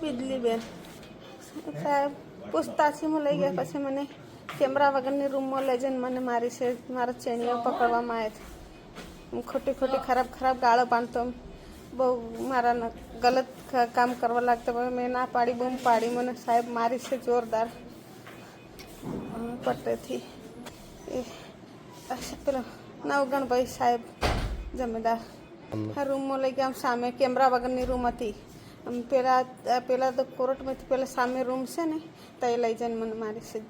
बिजलीबेन साहेब પૂછતાછીમાં લઈ ગયા પછી મને કેમેરા વગરની રૂમમાં લઈ જઈને મને મારી છે મારા ચેણીઓ પકડવામાં આવ્યા ખોટી ખોટી ખરાબ ગાળો બાંધતો બહુ મારા ગલત કામ કરવા લાગતો મેં ના પાડી બૂમ પાડી મને સાહેબ મારી છે જોરદાર પટ્ટેથી પેલો નવગણભાઈ સાહેબ જમેદાર આ રૂમમાં લઈ ગયા સામે કેમેરા વગરની રૂમ હતી પેલા તો કોર્ટમાંથી પેલા સામે રૂમ છે ને તો એ લઈ જઈને મને મારી છે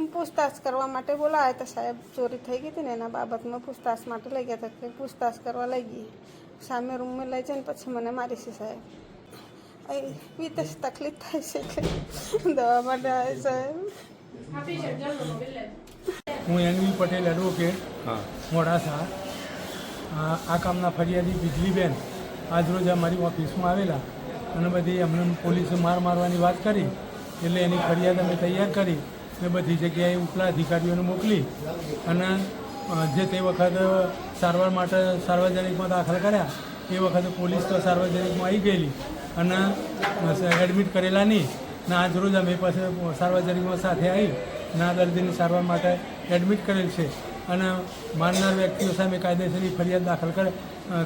પૂછતાછ કરવા માટે બોલાયા હતા સાહેબ ચોરી થઈ ગઈ હતી ને એના બાબતમાં પૂછતાછ માટે લઈ ગયા હતા કે પૂછતાછ કરવા લઈ ગઈ સામે રૂમમાં લઈ જઈને પછી મને મારી છે સાહેબ એવી તો તકલીફ થાય છે કે દવા માટે આવે સાહેબ હું એનવી પટેલ એડવોકેટ મોડાસા આ કામના ફરિયાદી બીજલીબેન આજરોજ અમારી ઓફિસમાં આવેલા અને બધી અમને પોલીસે મારવાની વાત કરી એટલે એની ફરિયાદ અમે તૈયાર કરી ને બધી જગ્યાએ ઉપલા અધિકારીઓને મોકલી અને જે તે વખત સારવાર માટે સાર્વજનિકમાં દાખલ કર્યા એ વખતે પોલીસ તો સાર્વજનિકમાં આવી ગયેલી અને એડમિટ કરેલા નહીં ને આજરોજ અમે પાસે સાર્વજનિકમાં સાથે આવી ના દર્દીની સારવાર માટે એડમિટ કરેલ છે અને મારનાર વ્યક્તિઓ સામે કાયદેસરની ફરિયાદ દાખલ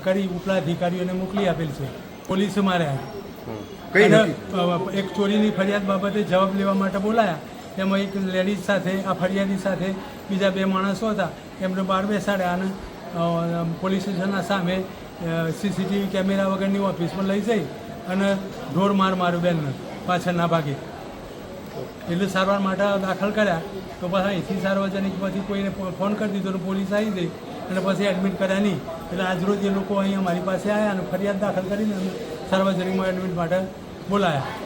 કરી ઉપલા અધિકારીઓને મોકલી આપેલ છે પોલીસે માર્યા એક ચોરીની ફરિયાદ બાબતે જવાબ લેવા માટે બોલાયા એમાં એક લેડીઝ સાથે આ ફરિયાદી સાથે બીજા 2 માણસો હતા એમને બહાર બેસાડ્યા અને પોલીસ સ્ટેશનના સામે સીસીટીવી કેમેરા વગરની ઓફિસમાં લઈ જઈ અને ઢોર માર્યું બેનને પાછળના ભાગે એટલે સારવાર માટે દાખલ કર્યા તો પછી અહીંથી સાર્વજનિકમાંથી કોઈને ફોન કરી દીધો અને પોલીસ આવી ગઈ અને પછી એડમિટ કર્યા નહીં એટલે આજરોજ એ લોકો અહીંયા મારી પાસે આવ્યા અને ફરિયાદ દાખલ કરીને સાર્વજનિકમાં એડમિટ માટે બોલાયા